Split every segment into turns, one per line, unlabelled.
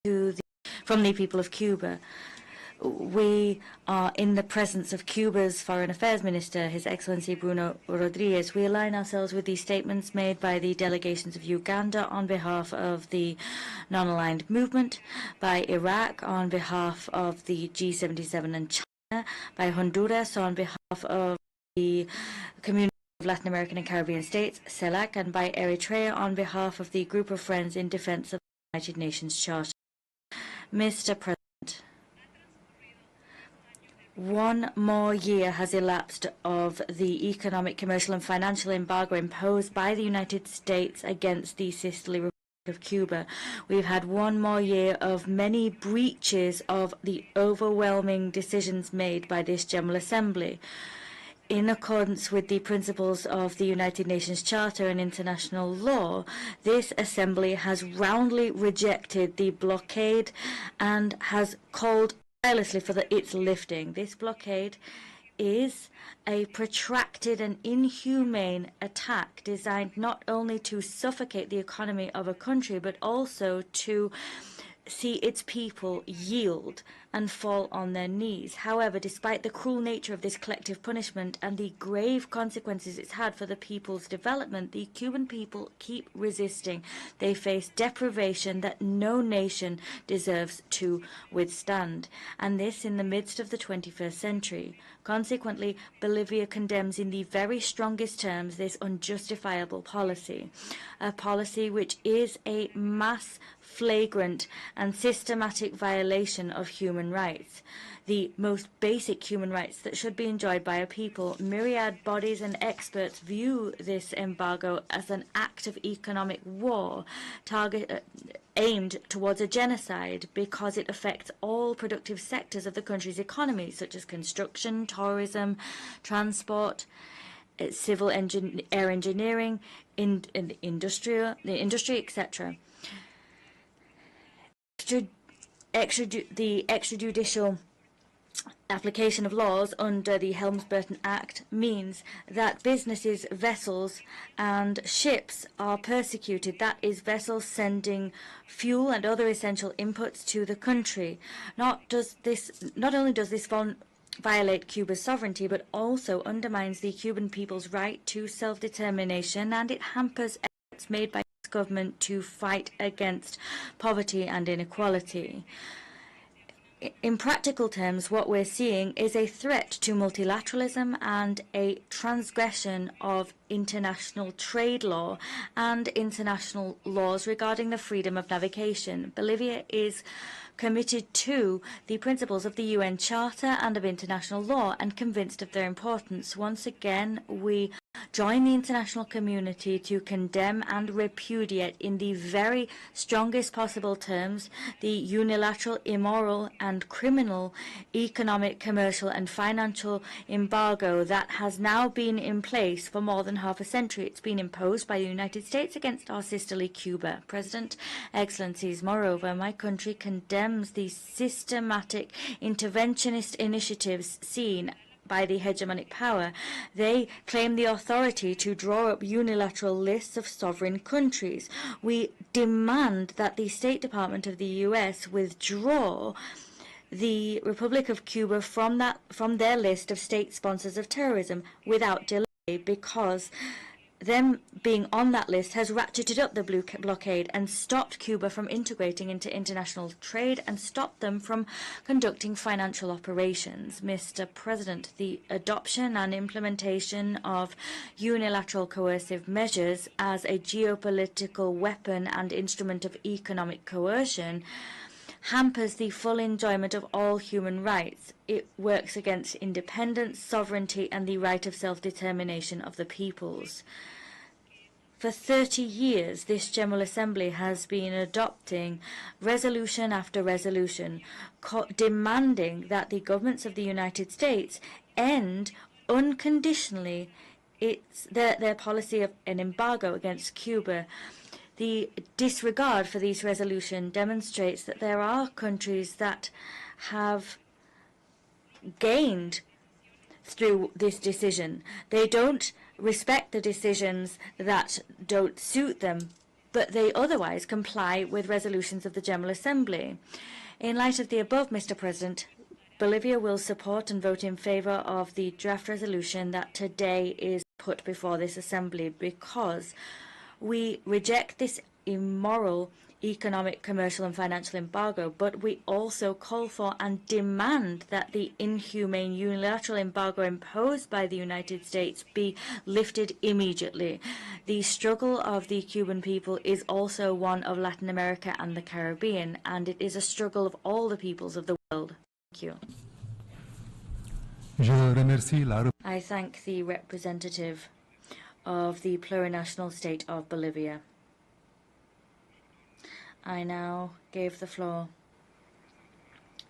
from the people of Cuba. We are in the presence of Cuba's Foreign Affairs Minister, His Excellency Bruno Rodriguez. We align ourselves with the statements made by the delegations of Uganda on behalf of the non-aligned movement, by Iraq on behalf of the G77 and China, by Honduras on behalf of the Community of Latin American and Caribbean States, CELAC, and by Eritrea on behalf of the Group of Friends in Defense of the United Nations Charter. Mr. President, 1 more year has elapsed of the economic, commercial and financial embargo imposed by the United States against the sisterly Republic of Cuba. We've had 1 more year of many breaches of the overwhelming decisions made by this General Assembly. In accordance with the principles of the United Nations Charter and international law, this Assembly has roundly rejected the blockade and has called tirelessly for its lifting. This blockade is a protracted and inhumane attack designed not only to suffocate the economy of a country, but also to see its people yield and fall on their knees. However, despite the cruel nature of this collective punishment and the grave consequences it's had for the people's development, the Cuban people keep resisting. They face deprivation that no nation deserves to withstand, and this in the midst of the 21st century. Consequently, Bolivia condemns in the very strongest terms this unjustifiable policy, a policy which is a mass, flagrant and systematic violation of human rights, the most basic human rights that should be enjoyed by a people. Myriad bodies and experts view this embargo as an act of economic war aimed towards a genocide because it affects all productive sectors of the country's economy, such as construction, tourism, transport, civil air engineering, the industry, etc. The extrajudicial application of laws under the Helms-Burton Act means that businesses, vessels and ships are persecuted. That is, vessels sending fuel and other essential inputs to the country. Not only does this violate Cuba's sovereignty, but also undermines the Cuban people's right to self-determination, and it hampers efforts made by its government to fight against poverty and inequality. In practical terms, what we're seeing is a threat to multilateralism and a transgression of international trade law and international laws regarding the freedom of navigation. Bolivia is committed to the principles of the UN Charter and of international law and convinced of their importance. Once again, we join the international community to condemn and repudiate in the very strongest possible terms the unilateral, immoral and criminal economic, commercial and financial embargo that has now been in place for more than half a century. It's been imposed by the United States against our sisterly Cuba. President, Excellencies, moreover, my country condemns the systematic interventionist initiatives seen by the hegemonic power. They claim the authority to draw up unilateral lists of sovereign countries. We demand that the State Department of the U.S. withdraw the Republic of Cuba from their list of state sponsors of terrorism without delay, because them being on that list has ratcheted up the blockade and stopped Cuba from integrating into international trade and stopped them from conducting financial operations. Mr. President, the adoption and implementation of unilateral coercive measures as a geopolitical weapon and instrument of economic coercion hampers the full enjoyment of all human rights. It works against independence, sovereignty, and the right of self-determination of the peoples. For 30 years, this General Assembly has been adopting resolution after resolution, demanding that the governments of the United States end unconditionally their policy of an embargo against Cuba. The disregard for these resolutions demonstrates that there are countries that have gained through this decision. They don't respect the decisions that don't suit them, but they otherwise comply with resolutions of the General Assembly. In light of the above, Mr. President, Bolivia will support and vote in favor of the draft resolution that today is put before this Assembly because we reject this immoral economic, commercial and financial embargo, but we also call for and demand that the inhumane unilateral embargo imposed by the United States be lifted immediately. The struggle of the Cuban people is also one of Latin America and the Caribbean, and it is a struggle of all the peoples of the world. Thank you. I thank the representative of the plurinational state of Bolivia. I now give the floor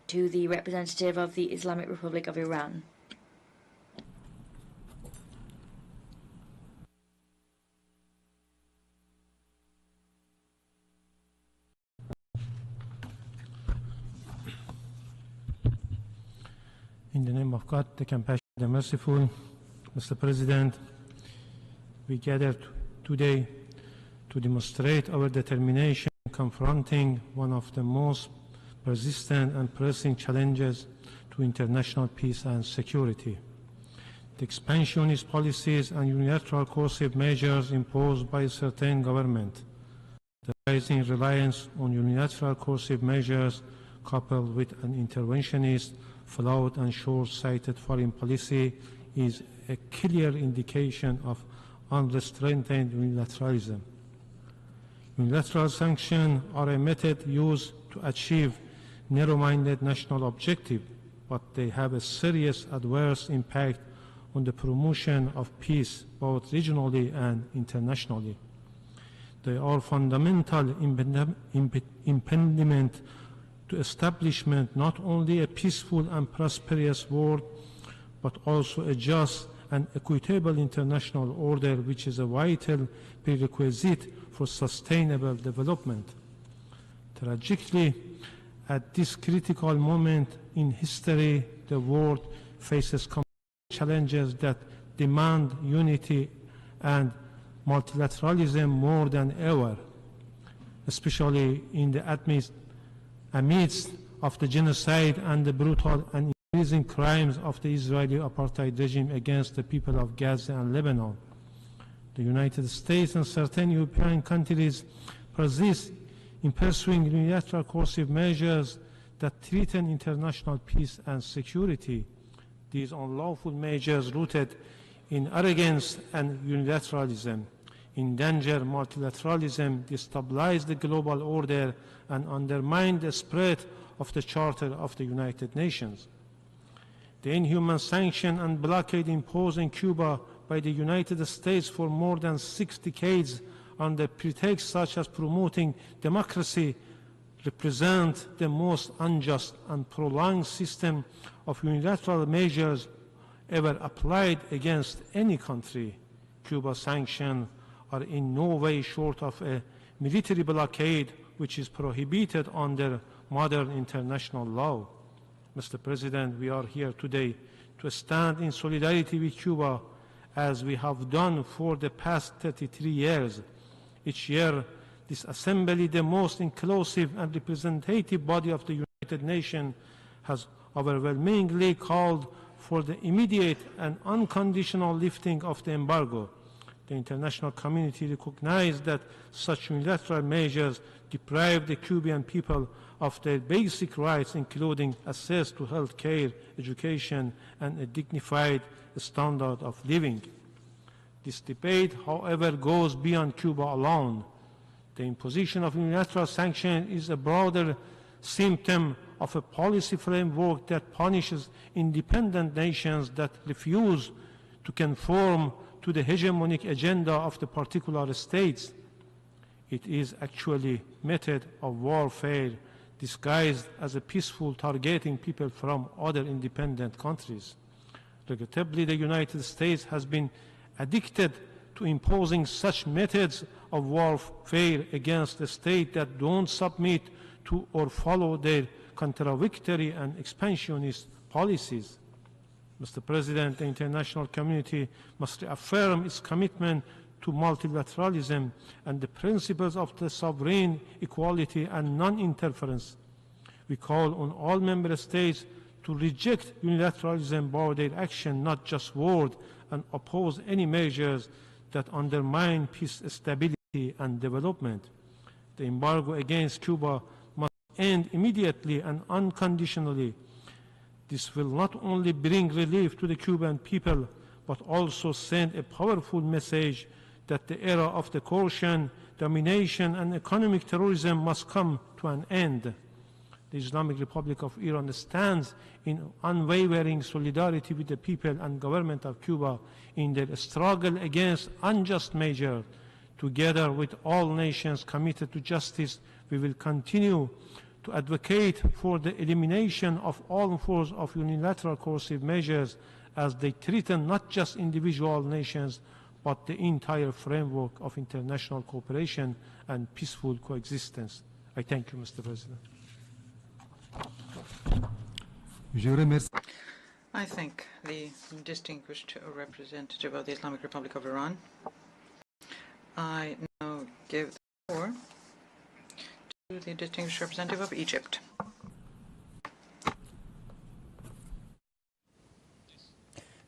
to the representative of the Islamic Republic of Iran.
In the name of God, the compassionate and merciful, Mr. President, we gathered today to demonstrate our determination confronting one of the most persistent and pressing challenges to international peace and security. The expansionist policies and unilateral coercive measures imposed by certain governments, the rising reliance on unilateral coercive measures coupled with an interventionist, flawed and short-sighted foreign policy is a clear indication of unrestrained unilateralism. Unilateral sanctions are a method used to achieve narrow-minded national objectives, but they have a serious adverse impact on the promotion of peace both regionally and internationally. They are fundamental impediment to establishment not only a peaceful and prosperous world, but also a just and equitable international order, which is a vital prerequisite for sustainable development. Tragically, at this critical moment in history, the world faces challenges that demand unity and multilateralism more than ever, especially in the amidst of the genocide and the brutal and increasing crimes of the Israeli apartheid regime against the people of Gaza and Lebanon. The United States and certain European countries persist in pursuing unilateral coercive measures that threaten international peace and security. These unlawful measures rooted in arrogance and unilateralism endanger multilateralism, destabilize the global order, and undermine the spirit of the Charter of the United Nations. The inhuman sanction and blockade imposed in Cuba by the United States for more than 6 decades under pretext such as promoting democracy represent the most unjust and prolonged system of unilateral measures ever applied against any country. Cuba's sanctions are in no way short of a military blockade which is prohibited under modern international law. Mr. President, we are here today to stand in solidarity with Cuba as we have done for the past 33 years. Each year, this Assembly, the most inclusive and representative body of the United Nations, has overwhelmingly called for the immediate and unconditional lifting of the embargo. The international community recognized that such unilateral measures deprive the Cuban people of their basic rights, including access to health care, education, and a dignified standard of living. This debate, however, goes beyond Cuba alone. The imposition of unilateral sanctions is a broader symptom of a policy framework that punishes independent nations that refuse to conform to the hegemonic agenda of the particular states. It is actually a method of warfare disguised as a peaceful targeting people from other independent countries. Regrettably, the United States has been addicted to imposing such methods of warfare against the states that don't submit to or follow their contradictory and expansionist policies. Mr. President, the international community must reaffirm its commitment to multilateralism and the principles of the sovereign equality and non-interference. We call on all member states to reject unilateralism by their action, not just word, and oppose any measures that undermine peace, stability, and development. The embargo against Cuba must end immediately and unconditionally. This will not only bring relief to the Cuban people, but also send a powerful message that the era of the coercion, domination, and economic terrorism must come to an end. The Islamic Republic of Iran stands in unwavering solidarity with the people and government of Cuba in their struggle against unjust measures. Together with all nations committed to justice, we will continue to advocate for the elimination of all forms of unilateral coercive measures as they threaten not just individual nations, but the entire framework of international cooperation and peaceful coexistence. I thank you, Mr. President.
I thank the distinguished representative of the Islamic Republic of Iran. I now give the floor to the distinguished representative of Egypt.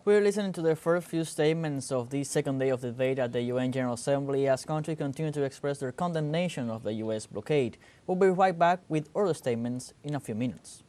We're listening to the first few statements of the second day of the debate at the UN General Assembly as countries continue to express their condemnation of the U.S. blockade. We'll be right back with other statements in a few minutes.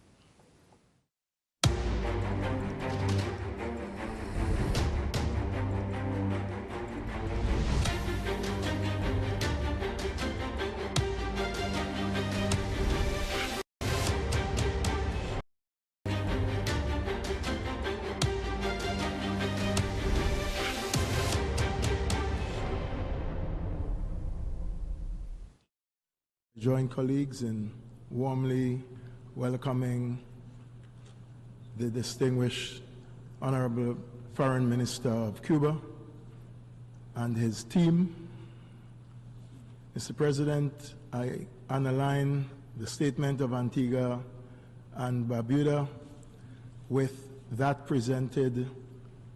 Join colleagues in warmly welcoming the distinguished Honorable Foreign Minister of Cuba and his team. Mr. President, I underline the statement of Antigua and Barbuda with that presented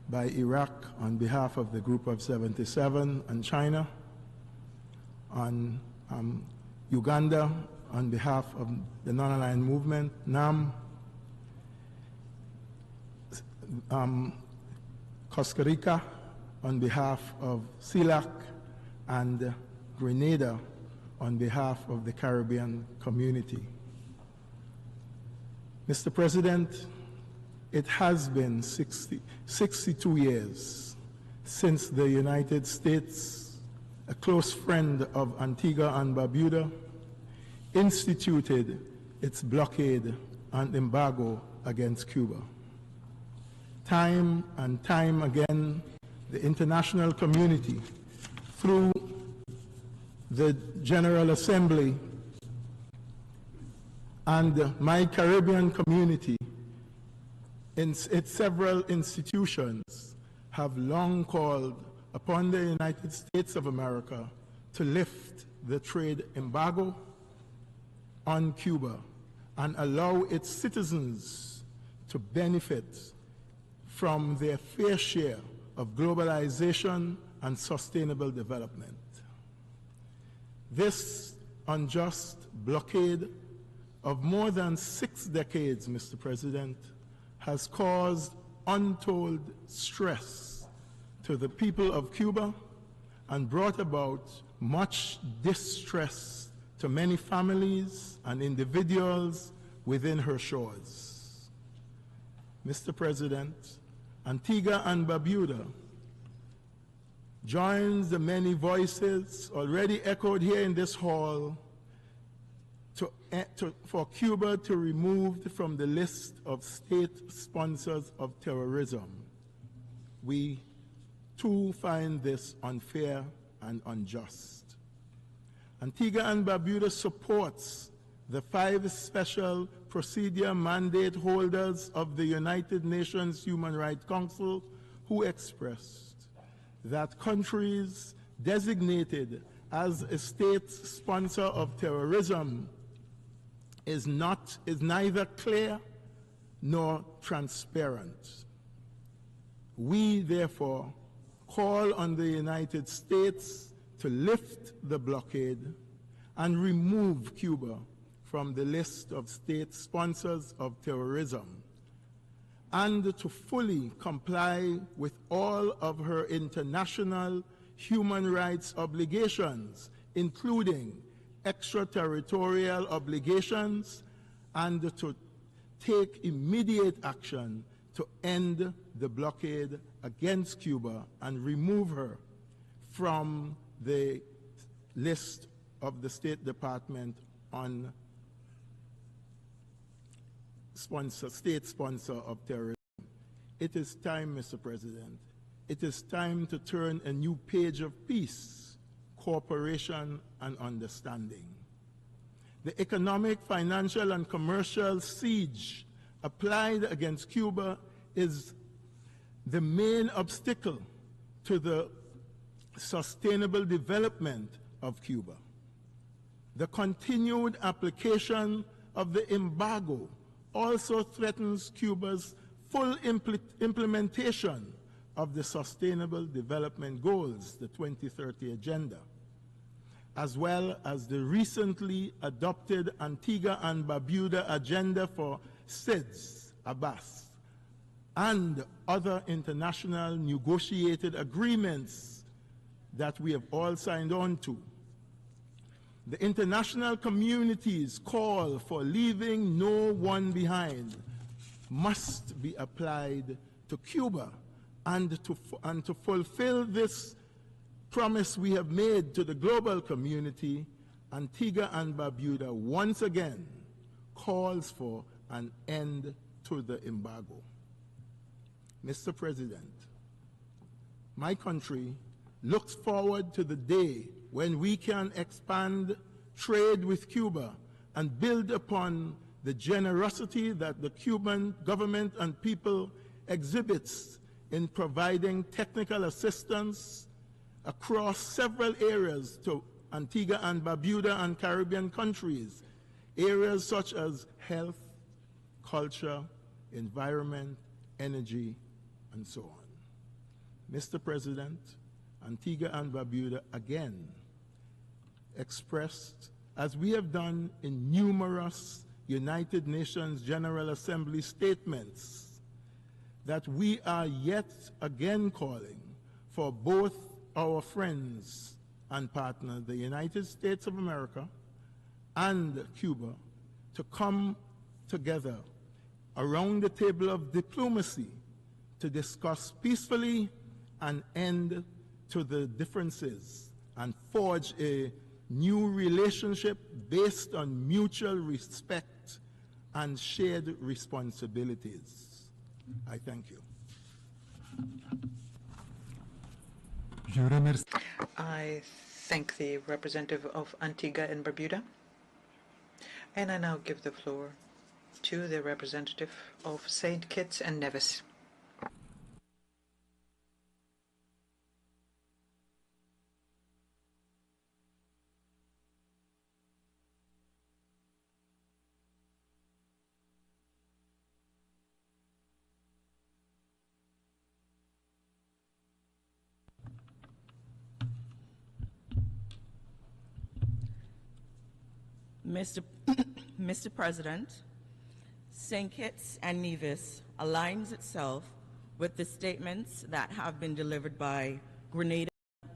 by Iraq on behalf of the Group of 77 and China, on Uganda on behalf of the Non-Aligned Movement, NAM, Costa Rica on behalf of CELAC, and Grenada on behalf of the Caribbean community. Mr. President, it has been 62 years since the United States, a close friend of Antigua and Barbuda, instituted its blockade and embargo against Cuba. Time and time again, the international community, through the General Assembly and my Caribbean community, in its several institutions, have long called upon the United States of America to lift the trade embargo on Cuba and allow its citizens to benefit from their fair share of globalization and sustainable development. This unjust blockade of more than 6 decades, Mr. President, has caused untold stress to the people of Cuba and brought about much distress to many families and individuals within her shores. Mr. President, Antigua and Barbuda joins the many voices already echoed here in this hall for Cuba to be removed from the list of state sponsors of terrorism. We too find this unfair and unjust. Antigua and Barbuda supports the 5 special procedure mandate holders of the United Nations Human Rights Council who expressed that countries designated as a state sponsor of terrorism is neither clear nor transparent. We therefore call on the United States to lift the blockade and remove Cuba from the list of state sponsors of terrorism, and to fully comply with all of her international human rights obligations, including extraterritorial obligations, and to take immediate action to end the blockade against Cuba and remove her from the list of the State Department on state sponsor of terrorism. It is time, Mr. President, it is time to turn a new page of peace, cooperation, and understanding. The economic, financial, and commercial siege applied against Cuba is the main obstacle to the sustainable development of Cuba. The continued application of the embargo also threatens Cuba's full implementation of the Sustainable Development Goals, the 2030 Agenda, as well as the recently adopted Antigua and Barbuda Agenda for SIDS, Abbas, and other international negotiated agreements that we have all signed on to. The international community's call for leaving no one behind must be applied to Cuba, and to fulfill this promise we have made to the global community. Antigua and Barbuda once again calls for an end to the embargo. Mr. President, my country looks forward to the day when we can expand trade with Cuba and build upon the generosity that the Cuban government and people exhibits in providing technical assistance across several areas to Antigua and Barbuda and Caribbean countries, areas such as health, culture, environment, energy, and so on. Mr. President, Antigua and Barbuda again expressed, as we have done in numerous United Nations General Assembly statements, that we are yet again calling for both our friends and partners, the United States of America and Cuba, to come together around the table of diplomacy to discuss peacefully an end to the differences and forge a new relationship based on mutual respect and shared responsibilities. I thank you.
I thank the representative of Antigua and Barbuda. And I now give the floor to the representative of St. Kitts and Nevis.
Mr. President, St. Kitts and Nevis aligns itself with the statements that have been delivered by Grenada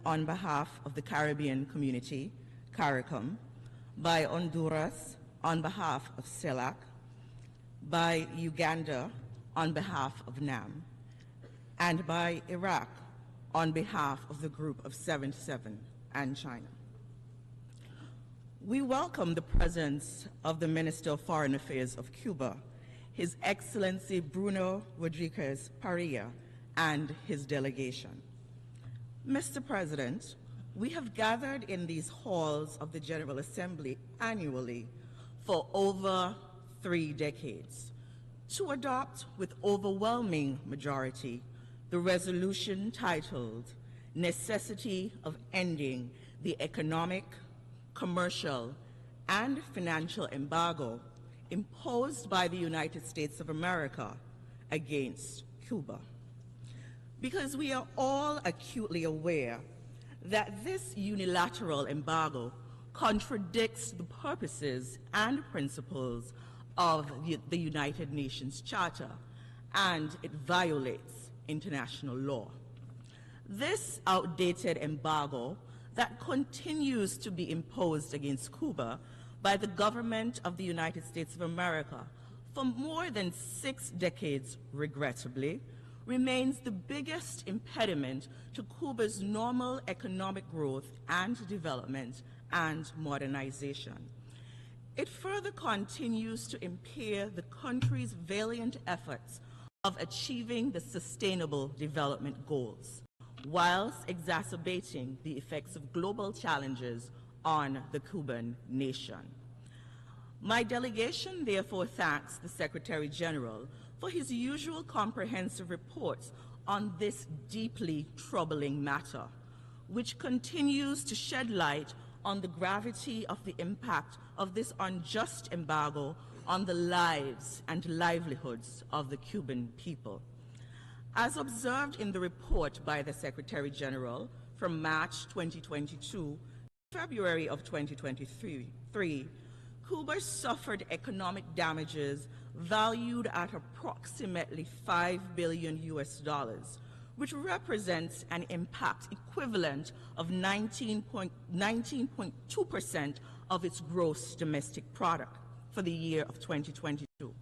on behalf of the Caribbean community, CARICOM, by Honduras on behalf of CELAC, by Uganda on behalf of NAM, and by Iraq on behalf of the Group of 77 and China. We welcome the presence of the Minister of Foreign Affairs of Cuba, His Excellency Bruno Rodriguez Parilla, and his delegation. Mr. President, we have gathered in these halls of the General Assembly annually for over 3 decades to adopt with overwhelming majority the resolution titled Necessity of Ending the Economic, Commercial, and Financial Embargo imposed by the United States of America against Cuba. because we are all acutely aware that this unilateral embargo contradicts the purposes and principles of the United Nations Charter, and it violates international law. This outdated embargo that continues to be imposed against Cuba by the government of the United States of America for more than 6 decades, regrettably, remains the biggest impediment to Cuba's normal economic growth and development and modernization. It further continues to impair the country's valiant efforts of achieving the Sustainable Development Goals, whilst exacerbating the effects of global challenges on the Cuban nation. My delegation therefore thanks the Secretary General for his usual comprehensive reports on this deeply troubling matter, which continues to shed light on the gravity of the impact of this unjust embargo on the lives and livelihoods of the Cuban people. As observed in the report by the Secretary General from March 2022 to February of 2023, Cuba suffered economic damages valued at approximately $5 billion, which represents an impact equivalent of 19.2% of its gross domestic product for the year of 2022,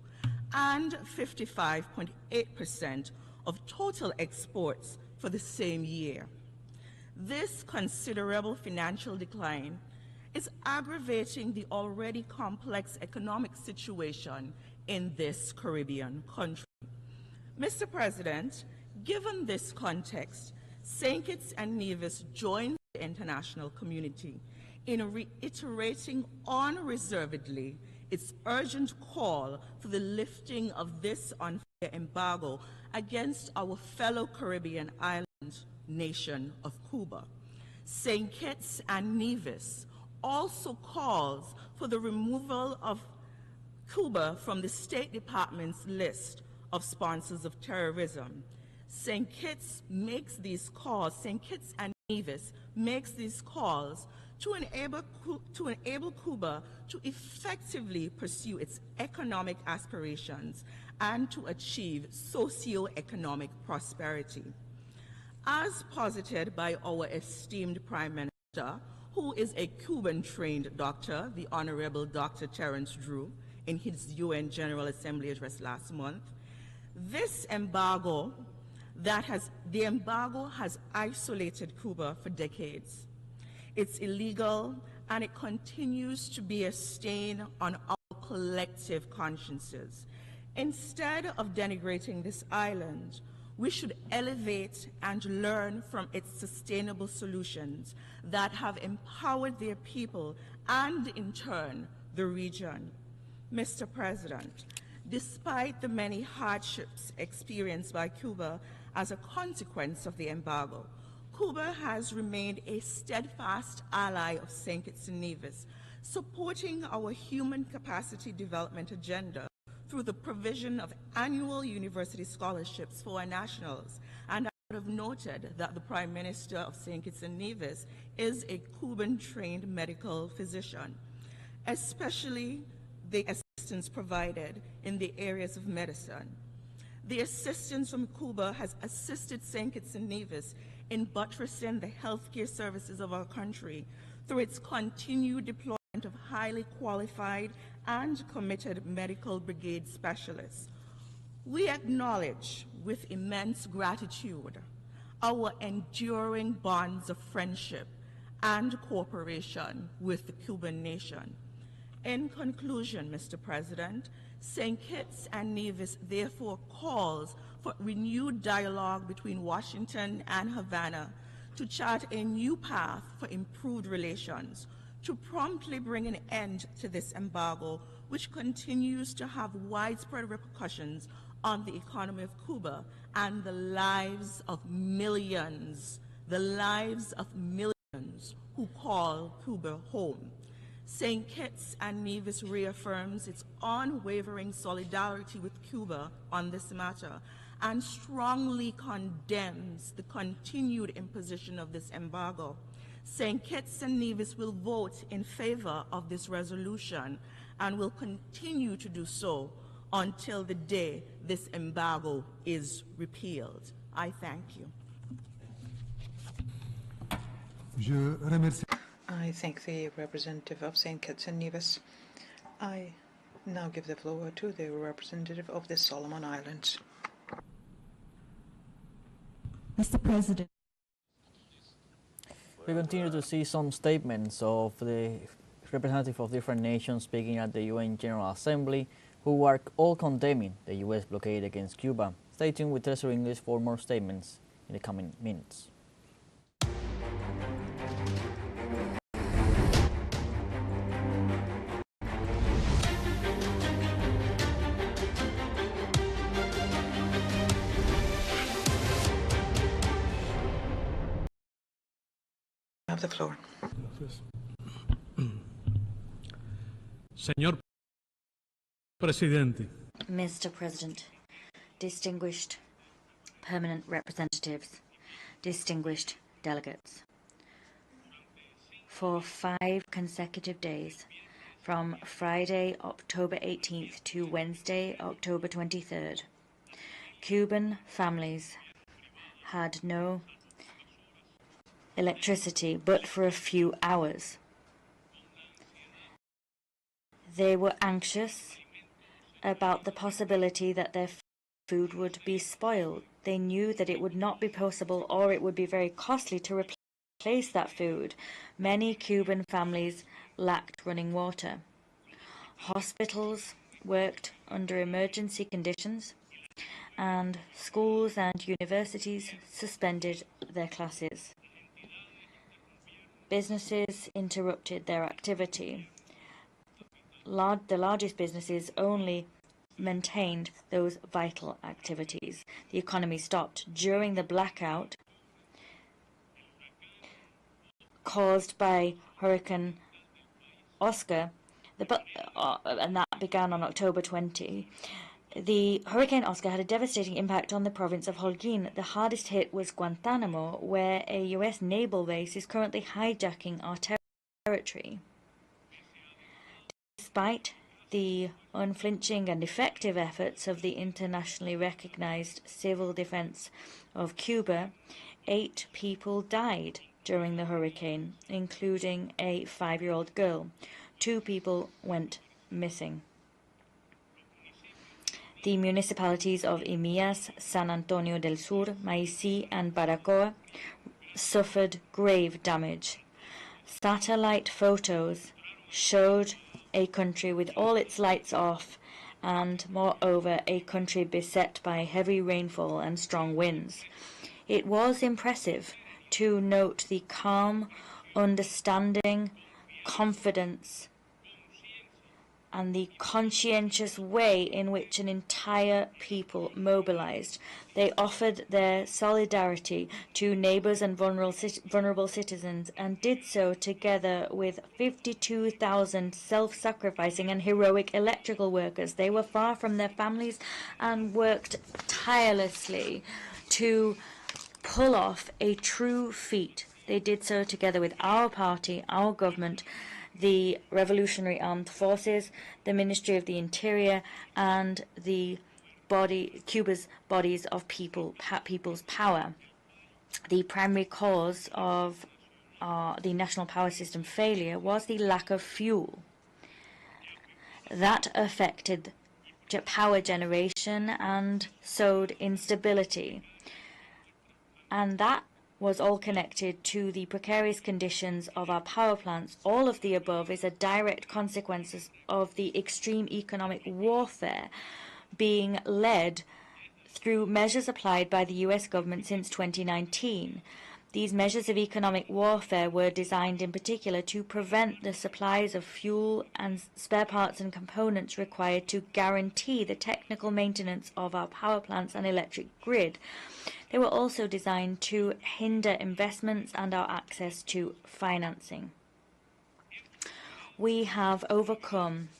and 55.8% of total exports for the same year. This considerable financial decline is aggravating the already complex economic situation in this Caribbean country. Mr. President, given this context, St. Kitts and Nevis joins the international community in reiterating unreservedly its urgent call for the lifting of this unfair embargo against our fellow Caribbean island nation of Cuba. St. Kitts and Nevis also calls for the removal of Cuba from the State Department's list of sponsors of terrorism. St. Kitts makes these calls, St. Kitts and Nevis makes these calls to enable Cuba to effectively pursue its economic aspirations and to achieve socio-economic prosperity. As posited by our esteemed Prime Minister, who is a Cuban-trained doctor, the Honorable Dr. Terence Drew, in his UN General Assembly address last month, this embargo the embargo has isolated Cuba for decades. It's illegal, and it continues to be a stain on our collective consciences. Instead of denigrating this island, we should elevate and learn from its sustainable solutions that have empowered their people and, in turn, the region. Mr. President, despite the many hardships experienced by Cuba as a consequence of the embargo, Cuba has remained a steadfast ally of St. Kitts and Nevis, supporting our human capacity development agenda through the provision of annual university scholarships for our nationals. And I would have noted that the Prime Minister of St. Kitts and Nevis is a Cuban-trained medical physician, especially the assistance provided in the areas of medicine. The assistance from Cuba has assisted St. Kitts and Nevis in buttressing the healthcare services of our country through its continued deployment of highly qualified and committed medical brigade specialists. We acknowledge with immense gratitude our enduring bonds of friendship and cooperation with the Cuban nation. In conclusion, Mr. President, St. Kitts and Nevis therefore calls for renewed dialogue between Washington and Havana to chart a new path for improved relations, to promptly bring an end to this embargo, which continues to have widespread repercussions on the economy of Cuba and the lives of millions who call Cuba home. St. Kitts and Nevis reaffirms its unwavering solidarity with Cuba on this matter and strongly condemns the continued imposition of this embargo. St. Kitts and Nevis will vote in favor of this resolution and will continue to do so until the day this embargo is repealed. I thank you.
I thank the representative of St. Kitts and Nevis. I now give the floor to the representative of the Solomon Islands.
Mr. President.
We continue to see some statements of the representatives of different nations speaking at the UN General Assembly, who are all condemning the U.S. blockade against Cuba. Stay tuned with teleSUR English for more statements in the coming minutes.
You have the floor.
Señor Presidente,
Mr. President, distinguished permanent representatives, distinguished delegates, for 5 consecutive days, from Friday, October 18th to Wednesday, October 23rd, Cuban families had no electricity but for a few hours. They were anxious about the possibility that their food would be spoiled. They knew that it would not be possible, or it would be very costly, to replace that food. Many Cuban families lacked running water. Hospitals worked under emergency conditions, and schools and universities suspended their classes. Businesses interrupted their activity. The largest businesses only maintained those vital activities. The economy stopped during the blackout caused by Hurricane Oscar, and that began on October 20. The Hurricane Oscar had a devastating impact on the province of Holguin. The hardest hit was Guantanamo, where a U.S. naval base is currently hijacking our territory. Despite the unflinching and effective efforts of the internationally recognized civil defense of Cuba, 8 people died during the hurricane, including a 5-year-old girl. 2 people went missing. The municipalities of Imias, San Antonio del Sur, Maicí, and Baracoa suffered grave damage. Satellite photos showed a country with all its lights off, and moreover a country beset by heavy rainfall and strong winds. It was impressive to note the calm, understanding, confidence, and the conscientious way in which an entire people mobilized. They offered their solidarity to neighbors and vulnerable citizens, and did so together with 52,000 self-sacrificing and heroic electrical workers. They were far from their families and worked tirelessly to pull off a true feat. They did so together with our party, our government, the Revolutionary Armed Forces, the Ministry of the Interior, and the Cuba's bodies of people's power. The primary cause of the national power system failure was the lack of fuel. That affected power generation and sowed instability. And that was all connected to the precarious conditions of our power plants. All of the above is a direct consequence of the extreme economic warfare being led through measures applied by the U.S. government since 2019. These measures of economic warfare were designed in particular to prevent the supplies of fuel and spare parts and components required to guarantee the technical maintenance of our power plants and electric grid. They were also designed to hinder investments and our access to financing. We have overcome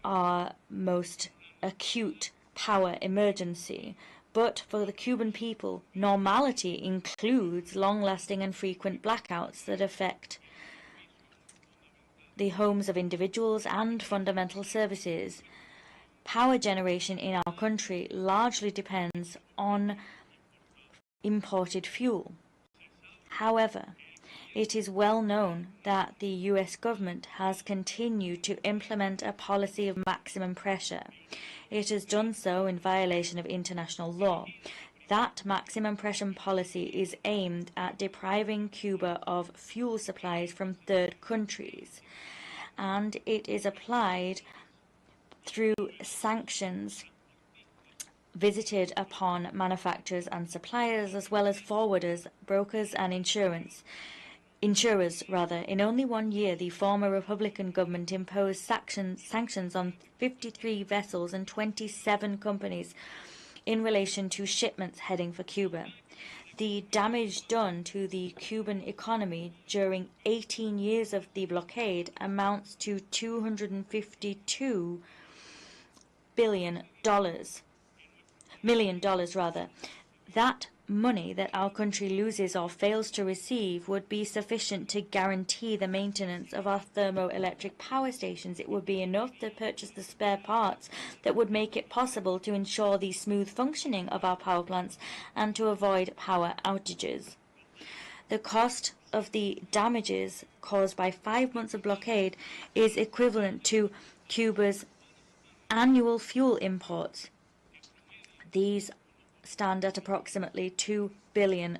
our most acute power emergency. But for the Cuban people, normality includes long-lasting and frequent blackouts that affect the homes of individuals and fundamental services. Power generation in our country largely depends on imported fuel. However, it is well known that the US government has continued to implement a policy of maximum pressure. It has done so in violation of international law. That maximum pressure policy is aimed at depriving Cuba of fuel supplies from third countries, and it is applied through sanctions visited upon manufacturers and suppliers, as well as forwarders, brokers, and insurers. In only 1 year, the former Republican government imposed sanctions on 53 vessels and 27 companies in relation to shipments heading for Cuba. The damage done to the Cuban economy during 18 years of the blockade amounts to $252 million. That money that our country loses or fails to receive would be sufficient to guarantee the maintenance of our thermoelectric power stations. It would be enough to purchase the spare parts that would make it possible to ensure the smooth functioning of our power plants and to avoid power outages. The cost of the damages caused by 5 months of blockade is equivalent to Cuba's annual fuel imports. These stand at approximately $2 billion.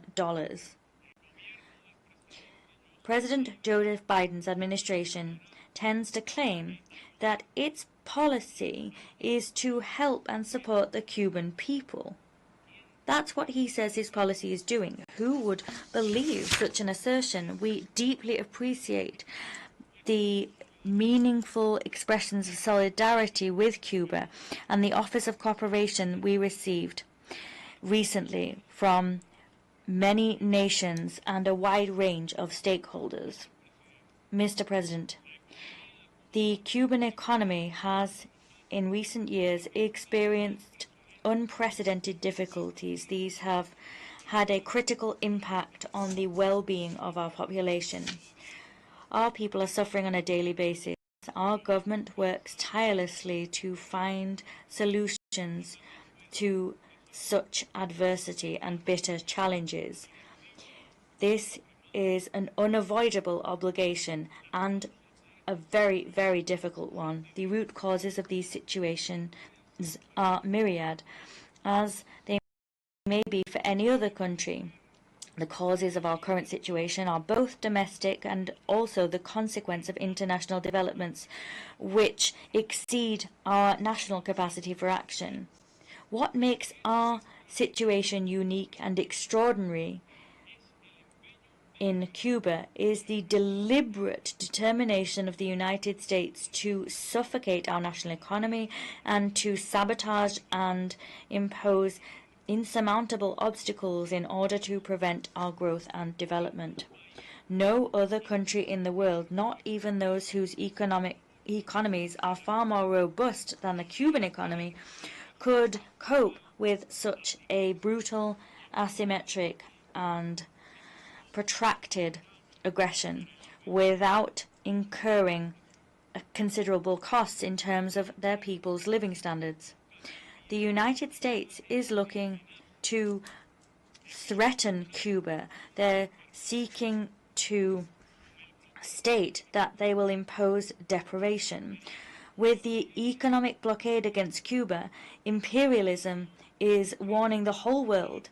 President Joseph Biden's administration tends to claim that its policy is to help and support the Cuban people. That's what he says his policy is doing. Who would believe such an assertion? We deeply appreciate the meaningful expressions of solidarity with Cuba and the Office of Cooperation we received recently from many nations and a wide range of stakeholders. Mr. President, the Cuban economy has in recent years experienced unprecedented difficulties. These have had a critical impact on the well-being of our population. Our people are suffering on a daily basis. Our government works tirelessly to find solutions to such adversity and bitter challenges. This is an unavoidable obligation and a very, very difficult one. The root causes of these situations are myriad, as they may be for any other country. The causes of our current situation are both domestic and also the consequence of international developments which exceed our national capacity for action. What makes our situation unique and extraordinary in Cuba is the deliberate determination of the United States to suffocate our national economy and to sabotage and impose insurmountable obstacles in order to prevent our growth and development. No other country in the world, not even those whose economies are far more robust than the Cuban economy, could cope with such a brutal, asymmetric, and protracted aggression without incurring considerable costs in terms of their people's living standards. The United States is looking to threaten Cuba. They're seeking to state that they will impose deprivation. With the economic blockade against Cuba, imperialism is warning the whole world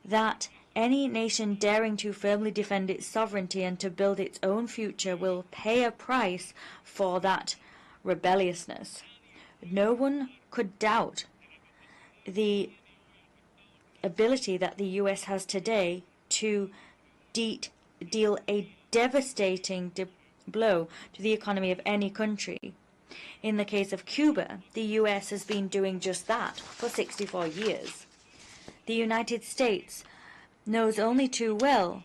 that any nation daring to firmly defend its sovereignty and to build its own future will pay a price for that rebelliousness. No one could doubt the ability that the U.S. has today to deal a devastating blow to the economy of any country. In the case of Cuba, the U.S. has been doing just that for 64 years. The United States knows only too well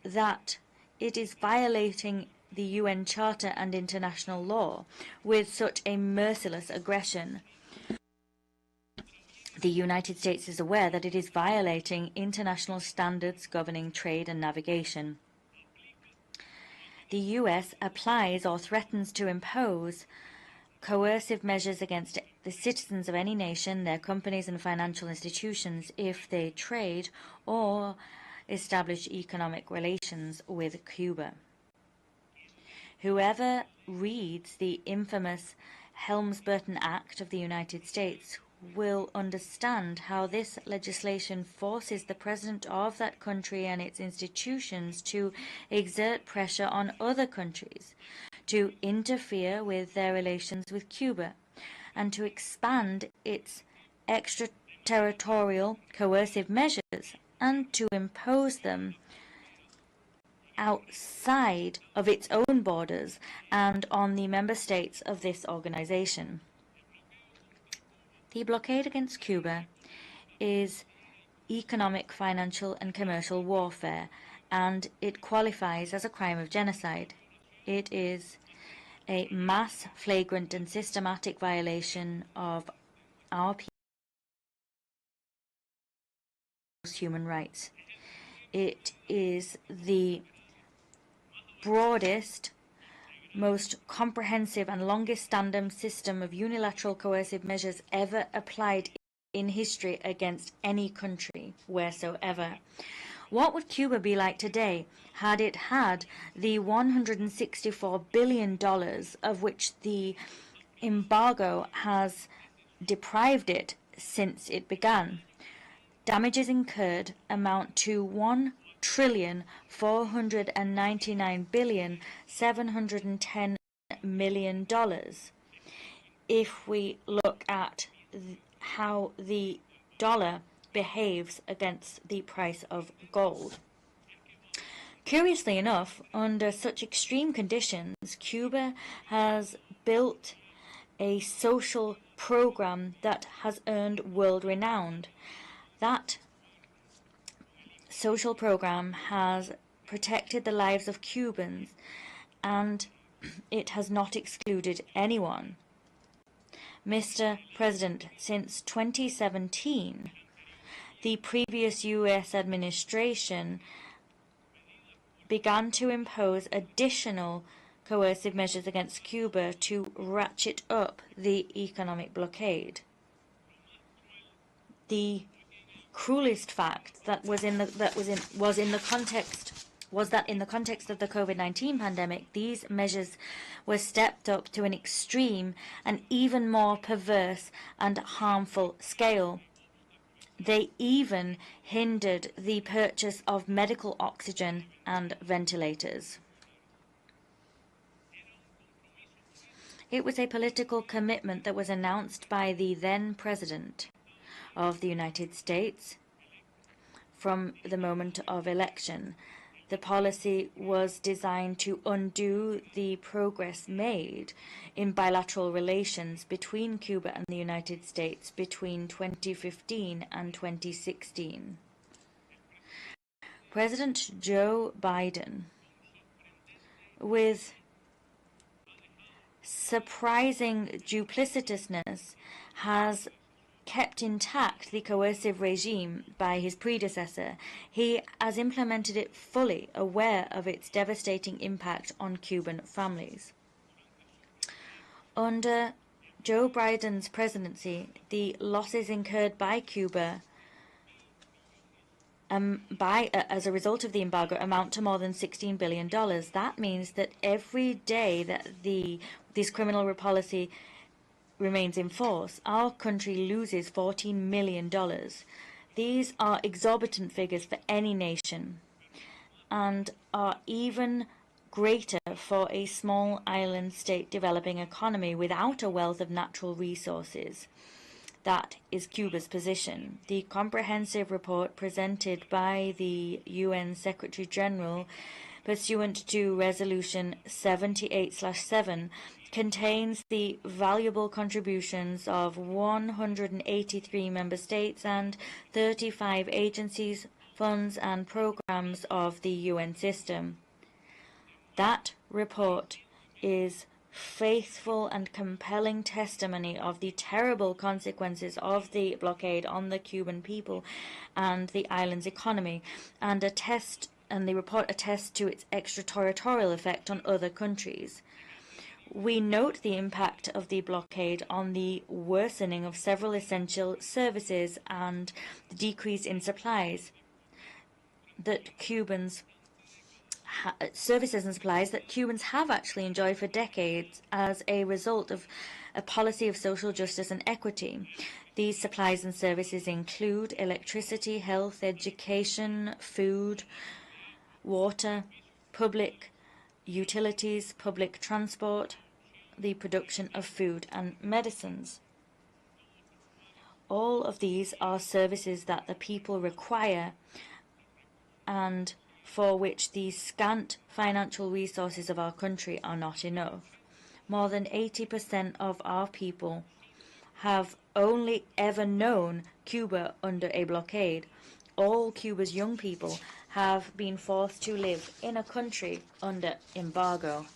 that it is violating the UN Charter and international law with such a merciless aggression. The United States is aware that it is violating international standards governing trade and navigation. The U.S. applies or threatens to impose coercive measures against the citizens of any nation, their companies and financial institutions if they trade or establish economic relations with Cuba. Whoever reads the infamous Helms-Burton Act of the United States will understand how this legislation forces the president of that country and its institutions to exert pressure on other countries, to interfere with their relations with Cuba, and to expand its extraterritorial coercive measures and to impose them outside of its own borders and on the member states of this organization. The blockade against Cuba is economic, financial, and commercial warfare, and it qualifies as a crime of genocide. It is a mass, flagrant, and systematic violation of our people's human rights. It is the broadest, most comprehensive and longest standing system of unilateral coercive measures ever applied in history against any country wheresoever. What would Cuba be like today had it had the $164 billion of which the embargo has deprived it since it began? Damages incurred amount to $1,499,710,000,000. If we look at how the dollar behaves against the price of gold. Curiously enough, under such extreme conditions, Cuba has built a social program that has earned world renown. That social program has protected the lives of Cubans, and it has not excluded anyone. Mr. President, since 2017, the previous U.S. administration began to impose additional coercive measures against Cuba to ratchet up the economic blockade. The cruelest fact that was in the context of the COVID-19 pandemic, these measures were stepped up to an extreme and even more perverse and harmful scale. They even hindered the purchase of medical oxygen and ventilators. It was a political commitment that was announced by the then President of the United States from the moment of election. The policy was designed to undo the progress made in bilateral relations between Cuba and the United States between 2015 and 2016. President Joe Biden, with surprising duplicitousness, has kept intact the coercive regime by his predecessor. He has implemented it fully aware of its devastating impact on Cuban families. Under Joe Biden's presidency, the losses incurred by Cuba as a result of the embargo amount to more than $16 billion. That means that every day that this criminal policy remains in force, our country loses $14 million. These are exorbitant figures for any nation and are even greater for a small island state developing economy without a wealth of natural resources. That is Cuba's position. The comprehensive report presented by the UN Secretary General pursuant to Resolution 78/7 contains the valuable contributions of 183 member states and 35 agencies, funds, and programs of the UN system. That report is faithful and compelling testimony of the terrible consequences of the blockade on the Cuban people and the island's economy, and the report attests to its extraterritorial effect on other countries. We note the impact of the blockade on the worsening of several essential services and the decrease in supplies that Cubans have actually enjoyed for decades as a result of a policy of social justice and equity. These supplies and services include electricity, health, education, food, water, public utilities, public transport, the production of food and medicines. All of these are services that the people require and for which the scant financial resources of our country are not enough. More than 80% of our people have only ever known Cuba under a blockade. All Cuba's young people have been forced to live in a country under embargo.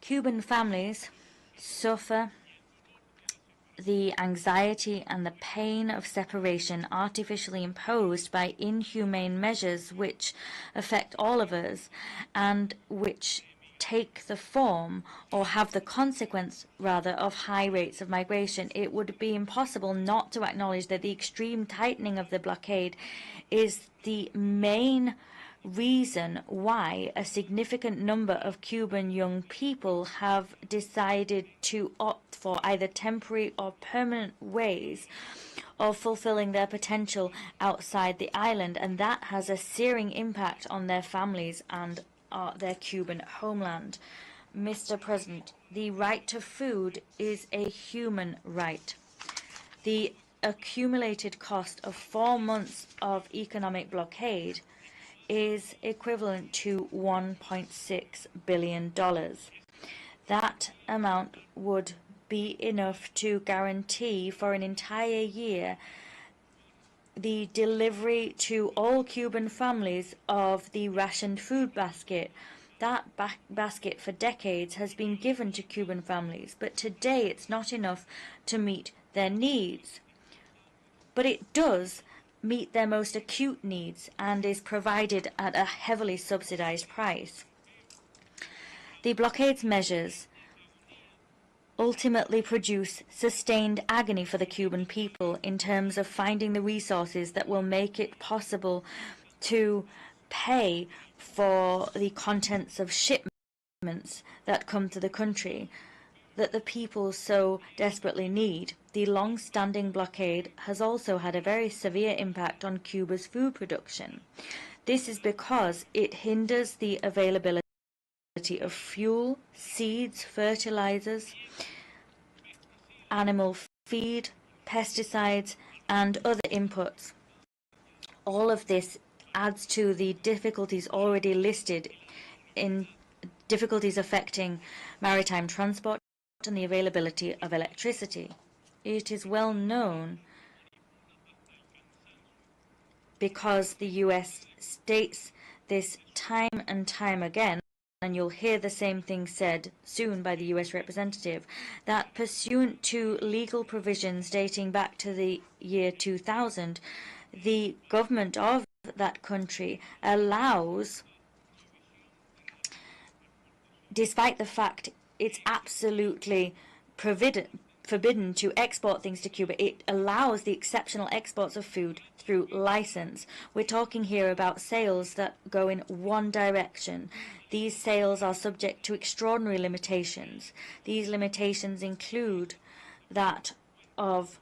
Cuban families suffer the anxiety and the pain of separation artificially imposed by inhumane measures which affect all of us and which take the form, or have the consequence rather, of high rates of migration. It would be impossible not to acknowledge that the extreme tightening of the blockade is the main reason why a significant number of Cuban young people have decided to opt for either temporary or permanent ways of fulfilling their potential outside the island, and that has a searing impact on their families and their Cuban homeland. Mr. President, the right to food is a human right. The accumulated cost of 4 months of economic blockade is equivalent to $1.6 billion. That amount would be enough to guarantee for an entire year the delivery to all Cuban families of the rationed food basket. That basket for decades has been given to Cuban families, but today it's not enough to meet their needs. But it does meet their most acute needs and is provided at a heavily subsidized price. The blockade's measures ultimately produce sustained agony for the Cuban people in terms of finding the resources that will make it possible to pay for the contents of shipments that come to the country that the people so desperately need. The long-standing blockade has also had a very severe impact on Cuba's food production. This is because it hinders the availability of fuel, seeds, fertilizers, animal feed, pesticides, and other inputs. All of this adds to the difficulties already listed in difficulties affecting maritime transport and the availability of electricity. It is well known, because the U.S. states this time and time again, and you'll hear the same thing said soon by the U.S. representative, that pursuant to legal provisions dating back to the year 2000, the government of that country allows, despite the fact it's absolutely forbidden to export things to Cuba, it allows the exceptional exports of food through license. We're talking here about sales that go in one direction. These sales are subject to extraordinary limitations. These limitations include that of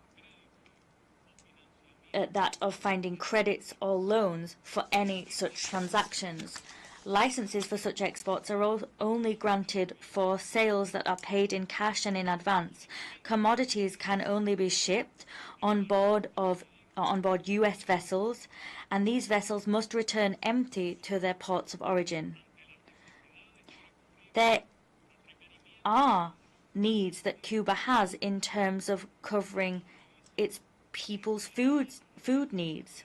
finding credits or loans for any such transactions. Licenses for such exports are only granted for sales that are paid in cash and in advance. Commodities can only be shipped on board U.S. vessels, and these vessels must return empty to their ports of origin. There are needs that Cuba has in terms of covering its people's food needs.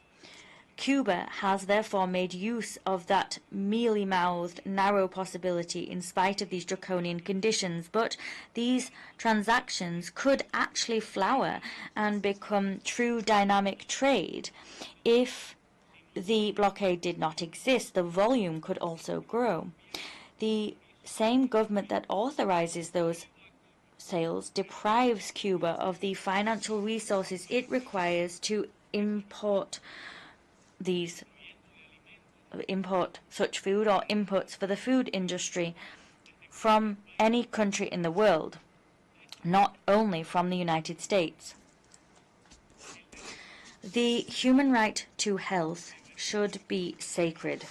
Cuba has therefore made use of that mealy-mouthed, narrow possibility in spite of these draconian conditions, but these transactions could actually flower and become true dynamic trade. If the blockade did not exist, the volume could also grow. The same government that authorizes those sales deprives Cuba of the financial resources it requires to import such food or inputs for the food industry from any country in the world, not only from the United States. The human right to health should be sacred.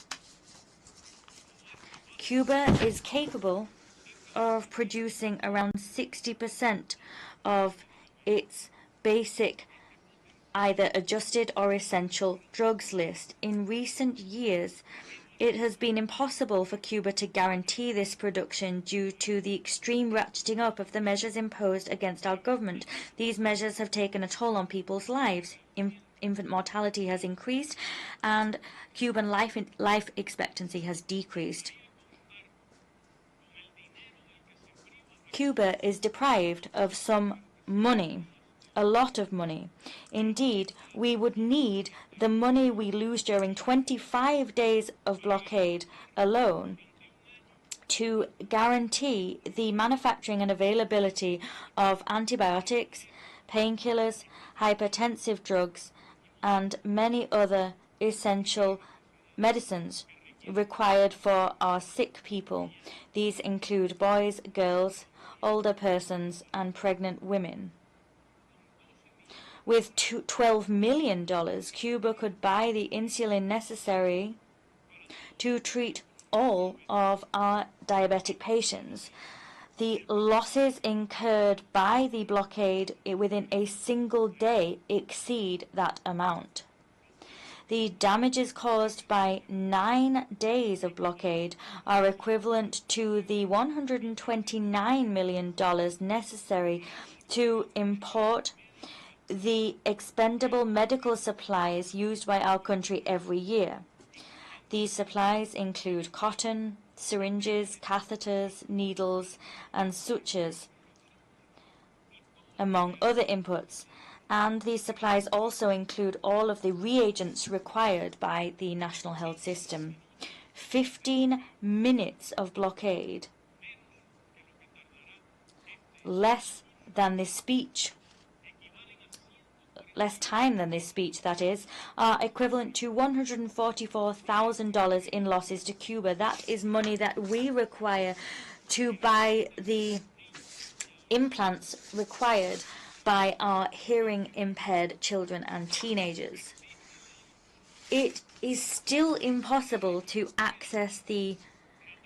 Cuba is capable of producing around 60% of its basic either adjusted or essential drugs list. In recent years, it has been impossible for Cuba to guarantee this production due to the extreme ratcheting up of the measures imposed against our government. These measures have taken a toll on people's lives. Infant mortality has increased, and Cuban life expectancy has decreased. Cuba is deprived of some money, a lot of money. Indeed, we would need the money we lose during 25 days of blockade alone to guarantee the manufacturing and availability of antibiotics, painkillers, hypertensive drugs, and many other essential medicines required for our sick people. These include boys, girls, older persons, and pregnant women. With $12 million, Cuba could buy the insulin necessary to treat all of our diabetic patients. The losses incurred by the blockade within a single day exceed that amount. The damages caused by 9 days of blockade are equivalent to the $129 million necessary to import the expendable medical supplies used by our country every year. These supplies include cotton, syringes, catheters, needles, and sutures, among other inputs. And these supplies also include all of the reagents required by the national health system. 15 minutes of blockade, less time than this speech, that is, are equivalent to $144,000 in losses to Cuba. That is money that we require to buy the implants required by our hearing-impaired children and teenagers. It is still impossible to access the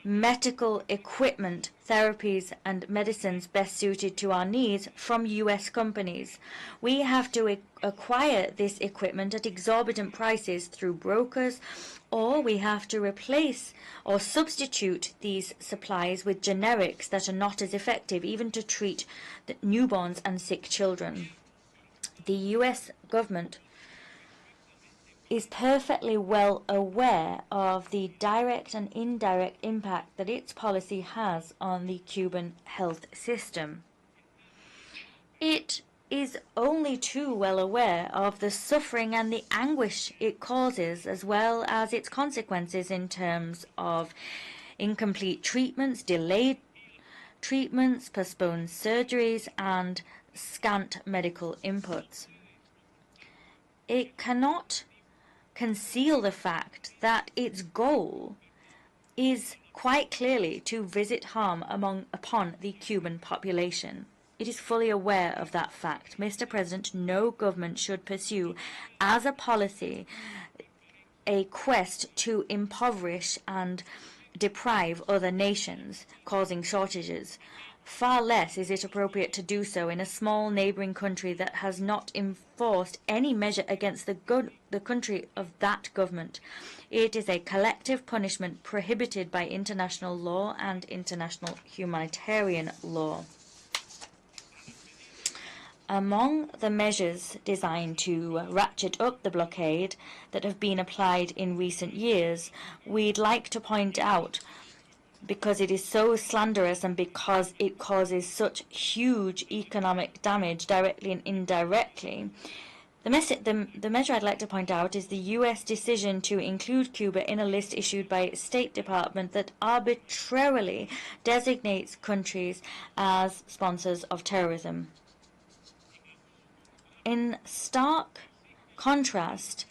medical equipment, therapies, and medicines best suited to our needs from U.S. companies. We have to acquire this equipment at exorbitant prices through brokers, or we have to replace or substitute these supplies with generics that are not as effective, even to treat the newborns and sick children. The U.S. government is perfectly well aware of the direct and indirect impact that its policy has on the Cuban health system. It is only too well aware of the suffering and the anguish it causes, as well as its consequences in terms of incomplete treatments, delayed treatments, postponed surgeries, and scant medical inputs. It cannot conceal the fact that its goal is quite clearly to visit harm upon the Cuban population. It is fully aware of that fact. Mr. President, no government should pursue as a policy a quest to impoverish and deprive other nations, causing shortages. Far less is it appropriate to do so in a small neighboring country that has not enforced any measure against the country of that government. It is a collective punishment prohibited by international law and international humanitarian law. Among the measures designed to ratchet up the blockade that have been applied in recent years, we'd like to point out, because it is so slanderous and because it causes such huge economic damage directly and indirectly, the measure I'd like to point out is the U.S. decision to include Cuba in a list issued by its State Department that arbitrarily designates countries as sponsors of terrorism. In stark contrast,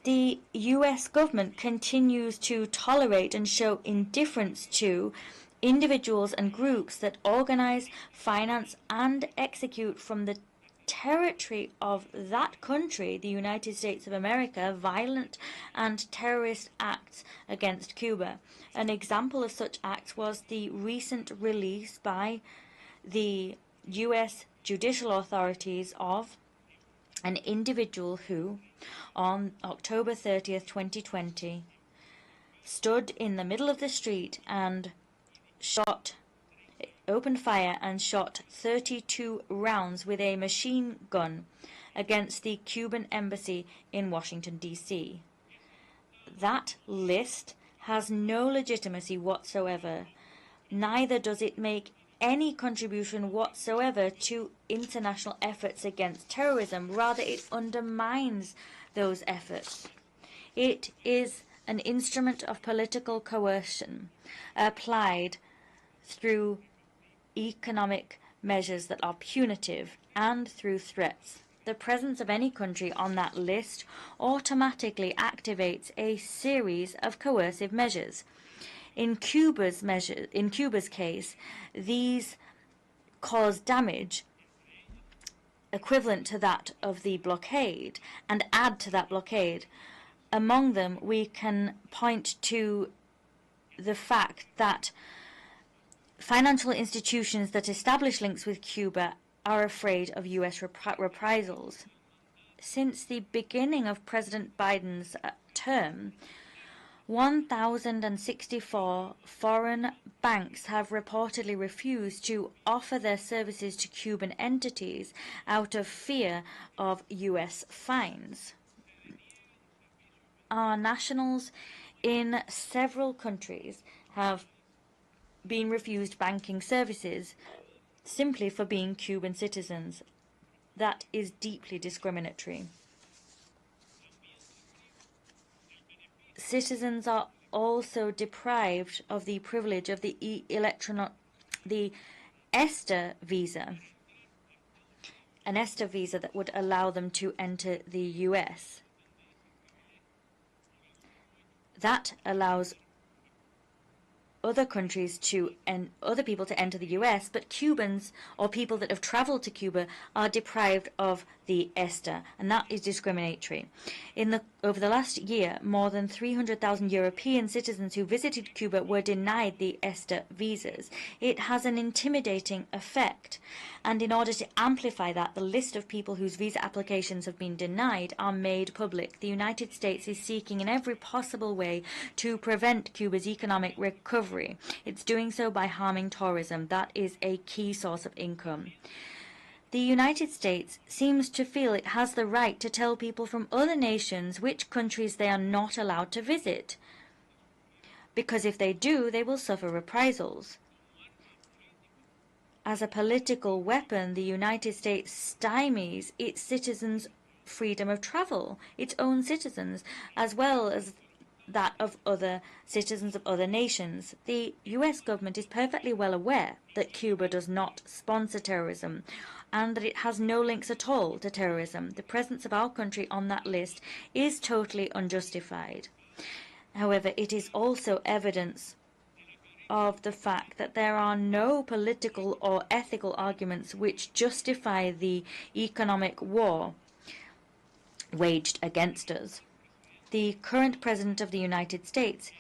the U.S. government continues to tolerate and show indifference to individuals and groups that organize, finance, and execute from the territory of that country, the United States of America, violent and terrorist acts against Cuba. An example of such acts was the recent release by the U.S. judicial authorities of an individual who, on October 30th, 2020, stood in the middle of the street and opened fire and shot 32 rounds with a machine gun against the Cuban embassy in Washington, D.C. That list has no legitimacy whatsoever. Neither does it make any contribution whatsoever to international efforts against terrorism. Rather, it undermines those efforts. It is an instrument of political coercion applied through economic measures that are punitive and through threats. The presence of any country on that list automatically activates a series of coercive measures. In Cuba's case, these cause damage equivalent to that of the blockade and add to that blockade. Among them, we can point to the fact that financial institutions that establish links with Cuba are afraid of U.S. reprisals. Since the beginning of President Biden's term, 1,064 foreign banks have reportedly refused to offer their services to Cuban entities out of fear of U.S. fines. Our nationals in several countries have been refused banking services simply for being Cuban citizens. That is deeply discriminatory. Citizens are also deprived of the privilege of the ESTA visa, an ESTA visa that would allow them to enter the U.S. That allows other countries and other people to enter the U.S., but Cubans or people that have traveled to Cuba are deprived of the ESTA, and that is discriminatory. Over the last year, more than 300,000 European citizens who visited Cuba were denied the ESTA visas. It has an intimidating effect, and in order to amplify that, the list of people whose visa applications have been denied are made public. The United States is seeking in every possible way to prevent Cuba's economic recovery. It's doing so by harming tourism. That is a key source of income. The United States seems to feel it has the right to tell people from other nations which countries they are not allowed to visit, because if they do, they will suffer reprisals. As a political weapon, the United States stymies its citizens' freedom of travel, its own citizens, as well as that of other citizens of other nations. The U.S. government is perfectly well aware that Cuba does not sponsor terrorism and that it has no links at all to terrorism. The presence of our country on that list is totally unjustified. However, it is also evidence of the fact that there are no political or ethical arguments which justify the economic war waged against us. The current President of the United States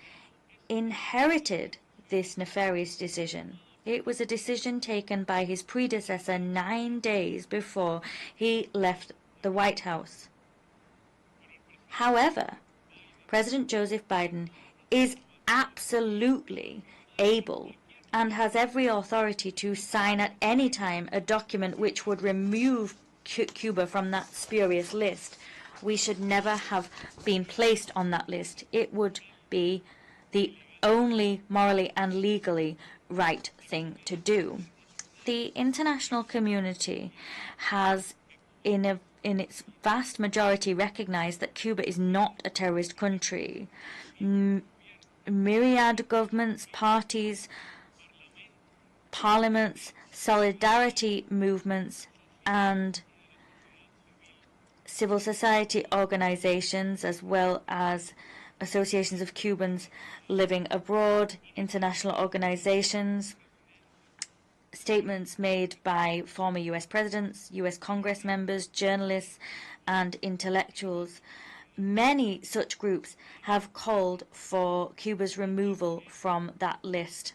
inherited this nefarious decision. It was a decision taken by his predecessor 9 days before he left the White House. However, President Joseph Biden is absolutely able and has every authority to sign at any time a document which would remove Cuba from that spurious list. We should never have been placed on that list. It would be the only morally and legally right thing to do. The international community has, in its vast majority, recognized that Cuba is not a terrorist country. Myriad governments, parties, parliaments, solidarity movements, and civil society organizations, as well as associations of Cubans living abroad, international organizations, statements made by former U.S. presidents, U.S. Congress members, journalists, and intellectuals. Many such groups have called for Cuba's removal from that list.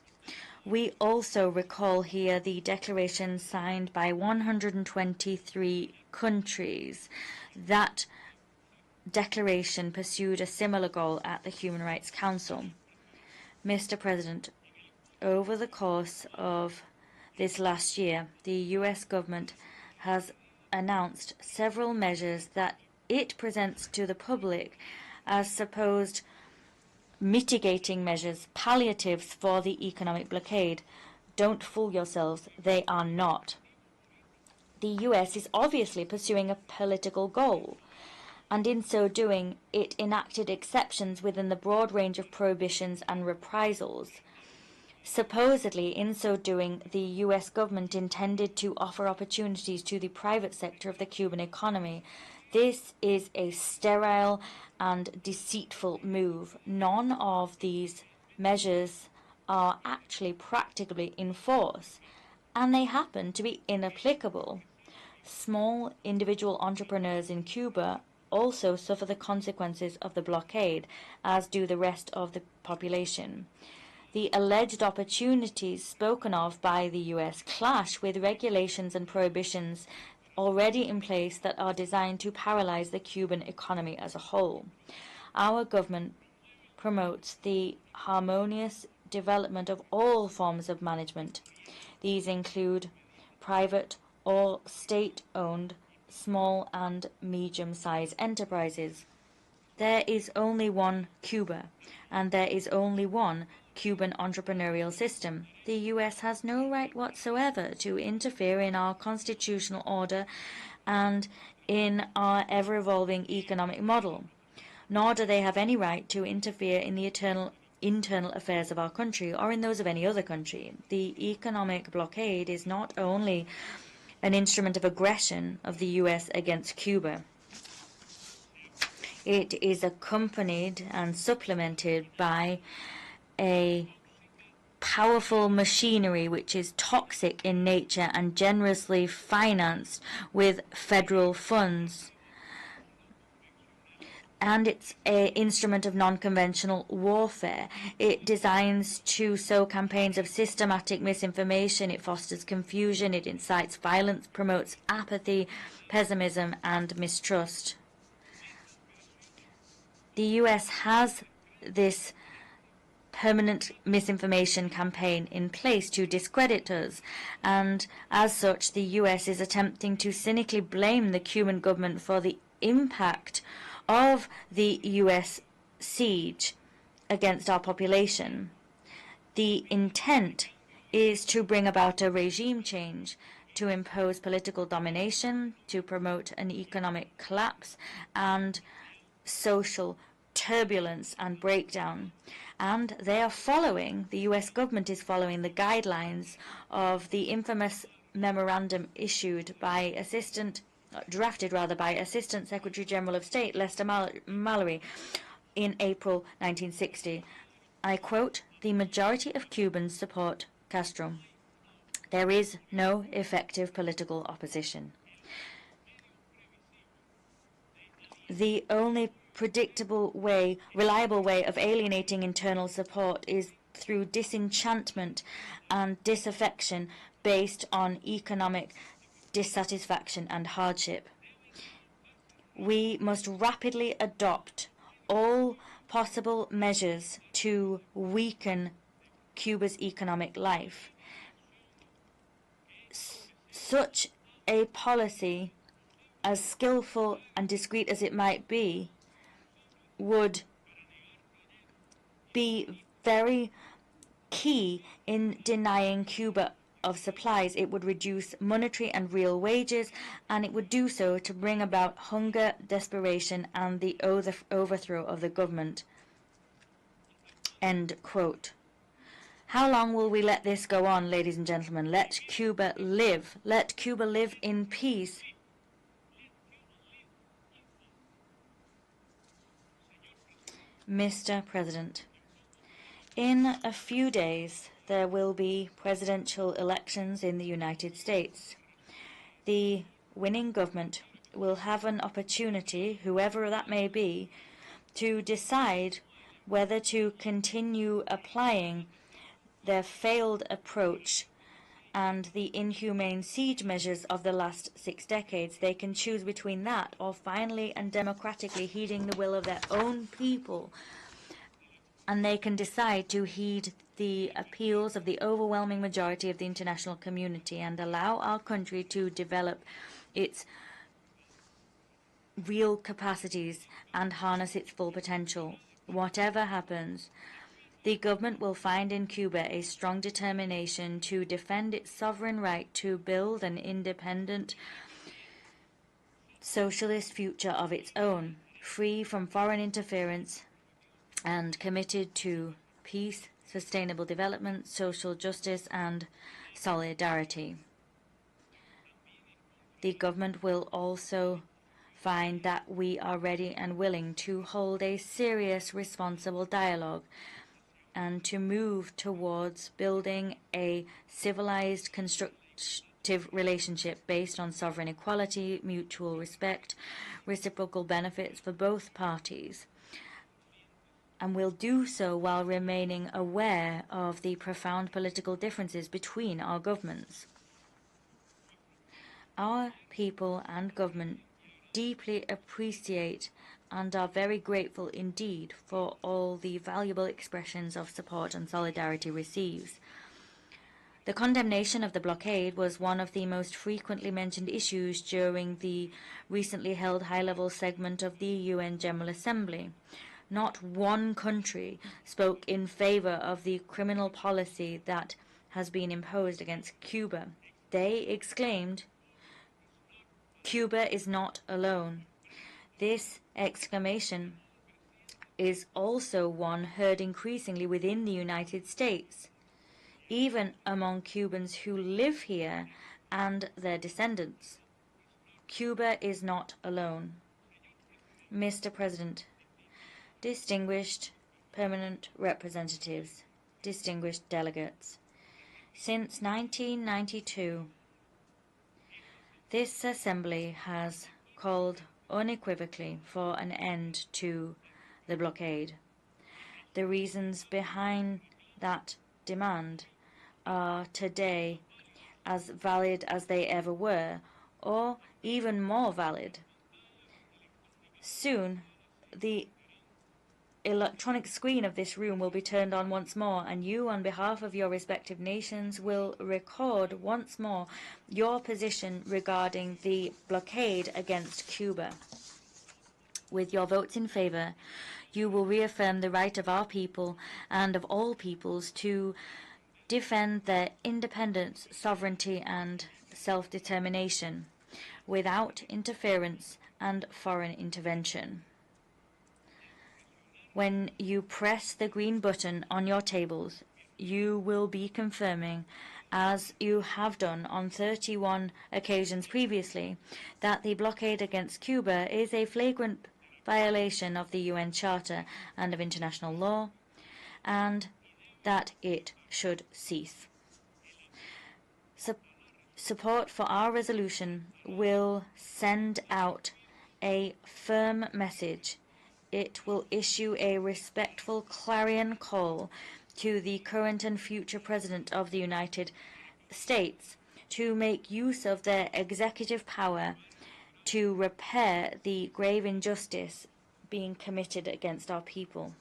We also recall here the declaration signed by 123 countries. That declaration pursued a similar goal at the Human Rights Council. Mr. President, over the course of this last year, the U.S. government has announced several measures that it presents to the public as supposed mitigating measures, palliatives for the economic blockade. Don't fool yourselves, they are not. The U.S. is obviously pursuing a political goal, and in so doing, it enacted exceptions within the broad range of prohibitions and reprisals. Supposedly, in so doing, the U.S. government intended to offer opportunities to the private sector of the Cuban economy. This is a sterile and deceitful move. None of these measures are actually practically in force, and they happen to be inapplicable. Small individual entrepreneurs in Cuba also suffer the consequences of the blockade, as do the rest of the population. The alleged opportunities spoken of by the U.S. clash with regulations and prohibitions already in place that are designed to paralyze the Cuban economy as a whole. Our government promotes the harmonious development of all forms of management. These include private or state-owned small and medium-sized enterprises. There is only one Cuba, and there is only one Cuban entrepreneurial system. The U.S. has no right whatsoever to interfere in our constitutional order and in our ever-evolving economic model, nor do they have any right to interfere in the internal affairs of our country or in those of any other country. The economic blockade is not only an instrument of aggression of the U.S. against Cuba. It is accompanied and supplemented by a powerful machinery which is toxic in nature and generously financed with federal funds. And it's an instrument of non-conventional warfare. It designs to sow campaigns of systematic misinformation. It fosters confusion. It incites violence, promotes apathy, pessimism, and mistrust. The U.S. has this permanent misinformation campaign in place to discredit us, and as such, the U.S. is attempting to cynically blame the Cuban government for the impact of the U.S. siege against our population. The intent is to bring about a regime change, to impose political domination, to promote an economic collapse and social turbulence and breakdown. And they are following, the U.S. government is following the guidelines of the infamous memorandum drafted by Assistant Secretary General of State Lester Mallory in April 1960. I quote, "The majority of Cubans support Castro. There is no effective political opposition. The only reliable way of alienating internal support is through disenchantment and disaffection based on economic dissatisfaction and hardship. We must rapidly adopt all possible measures to weaken Cuba's economic life. Such a policy, as skillful and discreet as it might be, would be very key in denying Cuba of supplies. It would reduce monetary and real wages, and it would do so to bring about hunger, desperation, and the overthrow of the government. End quote. How long will we let this go on, ladies and gentlemen? Let Cuba live. Let Cuba live in peace. Mr. President, in a few days, there will be presidential elections in the United States. The winning government will have an opportunity, whoever that may be, to decide whether to continue applying their failed approach and the inhumane siege measures of the last 6 decades. They can choose between that or finally and democratically heeding the will of their own people, and they can decide to heed the appeals of the overwhelming majority of the international community and allow our country to develop its real capacities and harness its full potential. Whatever happens, the government will find in Cuba a strong determination to defend its sovereign right to build an independent socialist future of its own, free from foreign interference and committed to peace, sustainable development, social justice, and solidarity. The government will also find that we are ready and willing to hold a serious, responsible dialogue and to move towards building a civilized, constructive relationship based on sovereign equality, mutual respect, reciprocal benefits for both parties. And will do so while remaining aware of the profound political differences between our governments. Our people and government deeply appreciate and are very grateful indeed for all the valuable expressions of support and solidarity received. The condemnation of the blockade was one of the most frequently mentioned issues during the recently held high-level segment of the UN General Assembly. Not one country spoke in favor of the criminal policy that has been imposed against Cuba. They exclaimed, "Cuba is not alone." This exclamation is also one heard increasingly within the United States, even among Cubans who live here and their descendants. Cuba is not alone. Mr. President, distinguished permanent representatives, distinguished delegates, since 1992, this Assembly has called unequivocally for an end to the blockade. The reasons behind that demand are today as valid as they ever were, or even more valid. Soon, the electronic screen of this room will be turned on once more, and you, on behalf of your respective nations, will record once more your position regarding the blockade against Cuba. With your votes in favor, you will reaffirm the right of our people and of all peoples to defend their independence, sovereignty, and self-determination without interference and foreign intervention. When you press the green button on your tables, you will be confirming, as you have done on 31 occasions previously, that the blockade against Cuba is a flagrant violation of the UN Charter and of international law, and that it should cease. Support for our resolution will send out a firm message. It will issue a respectful clarion call to the current and future President of the United States to make use of their executive power to repair the grave injustice being committed against our people.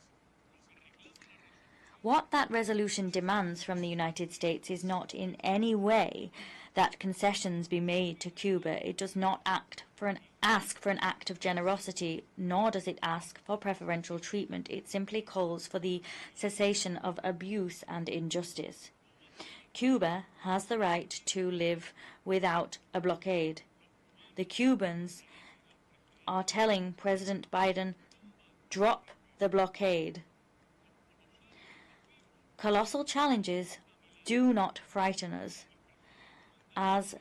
What that resolution demands from the United States is not in any way that concessions be made to Cuba. It does not ask for an act of generosity, nor does it ask for preferential treatment. It simply calls for the cessation of abuse and injustice. Cuba has the right to live without a blockade. The Cubans are telling President Biden, drop the blockade. Colossal challenges do not frighten us. As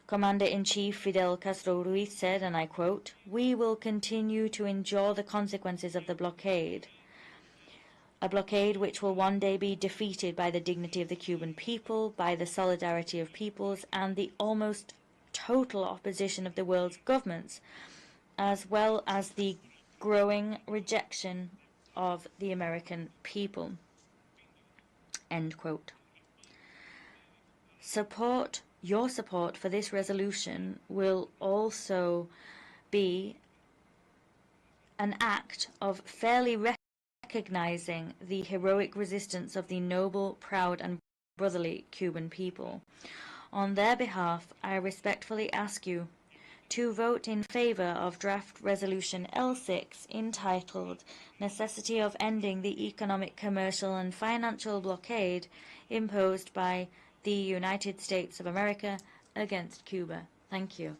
Commander-in-Chief Fidel Castro Ruiz said, and I quote, "We will continue to endure the consequences of the blockade, a blockade which will one day be defeated by the dignity of the Cuban people, by the solidarity of peoples, and the almost total opposition of the world's governments, as well as the growing rejection of the American people." End quote. Your support for this resolution will also be an act of fairly recognizing the heroic resistance of the noble, proud, and brotherly Cuban people. On their behalf, I respectfully ask you to vote in favor of draft resolution L6 entitled "Necessity of Ending the Economic, Commercial, and Financial Blockade Imposed by the United States of America against Cuba." Thank you.